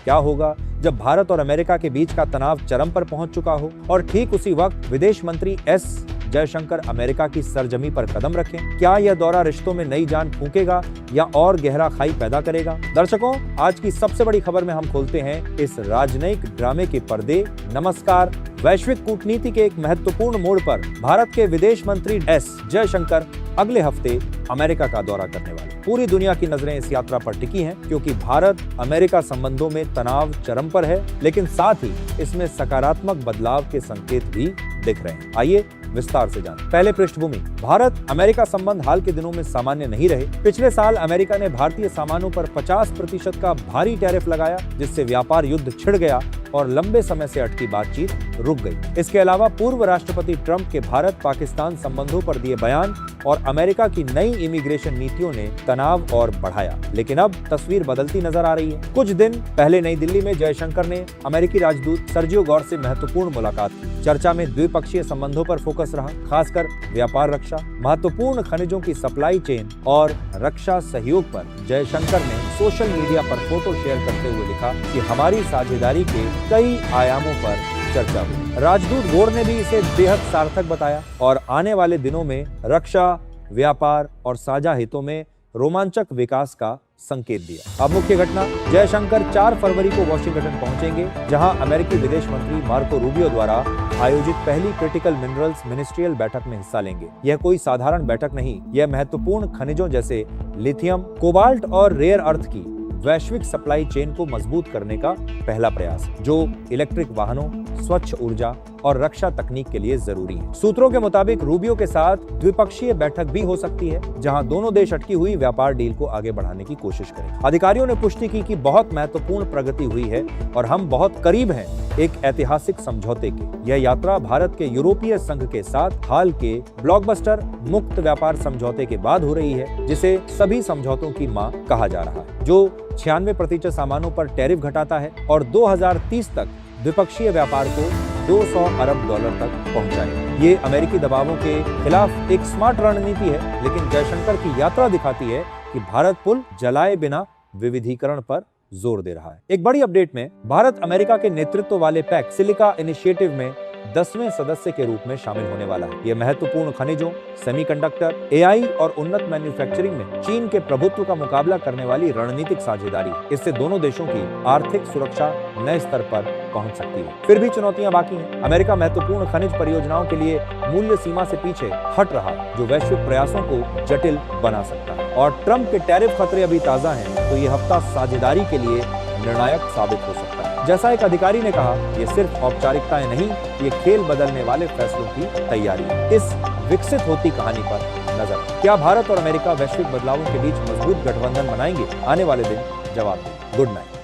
क्या होगा जब भारत और अमेरिका के बीच का तनाव चरम पर पहुंच चुका हो और ठीक उसी वक्त विदेश मंत्री एस जयशंकर अमेरिका की सरजमी पर कदम रखें? क्या यह दौरा रिश्तों में नई जान फूंकेगा या और गहरा खाई पैदा करेगा? दर्शकों, आज की सबसे बड़ी खबर में हम खोलते हैं इस राजनयिक ड्रामे के पर्दे। नमस्कार। वैश्विक कूटनीति के एक महत्वपूर्ण मोड़ पर भारत के विदेश मंत्री एस जयशंकर अगले हफ्ते अमेरिका का दौरा करने वाले। पूरी दुनिया की नजरें इस यात्रा पर टिकी हैं क्योंकि भारत अमेरिका संबंधों में तनाव चरम पर है, लेकिन साथ ही इसमें सकारात्मक बदलाव के संकेत भी दिख रहे हैं। आइए विस्तार से जानें। पहले पृष्ठभूमि। भारत अमेरिका संबंध हाल के दिनों में सामान्य नहीं रहे। पिछले साल अमेरिका ने भारतीय सामानों पर 50% का भारी टैरिफ लगाया, जिससे व्यापार युद्ध छिड़ गया और लंबे समय से अटकी बातचीत रुक गई। इसके अलावा पूर्व राष्ट्रपति ट्रंप के भारत पाकिस्तान संबंधों पर दिए बयान और अमेरिका की नई इमिग्रेशन नीतियों ने तनाव और बढ़ाया। लेकिन अब तस्वीर बदलती नजर आ रही है। कुछ दिन पहले नई दिल्ली में जयशंकर ने अमेरिकी राजदूत सर्जियो गौर से महत्वपूर्ण मुलाकात की। चर्चा में द्विपक्षीय संबंधों पर फोकस रहा, खासकर व्यापार, रक्षा, महत्वपूर्ण खनिजों की सप्लाई चेन और रक्षा सहयोग पर। जयशंकर ने सोशल मीडिया पर फोटो शेयर करते हुए लिखा कि हमारी साझेदारी के कई आयामों पर चर्चा हुई। राजदूत गौर ने भी इसे बेहद सार्थक बताया और आने वाले दिनों में रक्षा, व्यापार और साझा हितों में रोमांचक विकास का संकेत दिया। अब मुख्य घटना। जयशंकर 4 फरवरी को वॉशिंगटन पहुंचेंगे, जहां अमेरिकी विदेश मंत्री मार्को रूबियो द्वारा आयोजित पहली क्रिटिकल मिनरल्स मिनिस्ट्रियल बैठक में हिस्सा लेंगे। यह कोई साधारण बैठक नहीं, यह महत्वपूर्ण खनिजों जैसे लिथियम, कोबाल्ट और रेयर अर्थ की वैश्विक सप्लाई चेन को मजबूत करने का पहला प्रयास, जो इलेक्ट्रिक वाहनों, स्वच्छ ऊर्जा और रक्षा तकनीक के लिए जरूरी है। सूत्रों के मुताबिक रूबियो के साथ द्विपक्षीय बैठक भी हो सकती है, जहां दोनों देश अटकी हुई व्यापार डील को आगे बढ़ाने की कोशिश करें। अधिकारियों ने पुष्टि की कि बहुत महत्वपूर्ण प्रगति हुई है और हम बहुत करीब हैं एक ऐतिहासिक समझौते के। यह यात्रा भारत के यूरोपीय संघ के साथ हाल के ब्लॉकबस्टर मुक्त व्यापार समझौते के बाद हो रही है, जिसे सभी समझौतों की मां कहा जा रहा है, जो 96% सामानों पर टैरिफ घटाता है और 2030 तक द्विपक्षीय व्यापार को $200 अरब तक पहुंचाएगा। ये अमेरिकी दबावों के खिलाफ एक स्मार्ट रणनीति है, लेकिन जयशंकर की यात्रा दिखाती है कि भारत पुल जलाए बिना विविधीकरण पर जोर दे रहा है। एक बड़ी अपडेट में भारत अमेरिका के नेतृत्व वाले पैक सिलिका इनिशिएटिव में 10वें सदस्य के रूप में शामिल होने वाला है। यह महत्वपूर्ण खनिजों, सेमीकंडक्टर, एआई और उन्नत मैन्युफैक्चरिंग में चीन के प्रभुत्व का मुकाबला करने वाली रणनीतिक साझेदारी। इससे दोनों देशों की आर्थिक सुरक्षा नए स्तर पर पहुंच सकती है। फिर भी चुनौतियां बाकी हैं। अमेरिका महत्वपूर्ण खनिज परियोजनाओं के लिए मूल्य सीमा से पीछे हट रहा, जो वैश्विक प्रयासों को जटिल बना सकता है। और ट्रंप के टैरिफ खतरे अभी ताजा हैं, तो यह हफ्ता साझेदारी के लिए निर्णायक साबित हो सकता है। जैसा एक अधिकारी ने कहा, यह सिर्फ औपचारिकताएं नहीं, ये खेल बदलने वाले फैसलों की तैयारी है। इस विकसित होती कहानी पर नजर। क्या भारत और अमेरिका वैश्विक बदलावों के बीच मजबूत गठबंधन बनाएंगे? आने वाले दिन जवाब दें। Good night.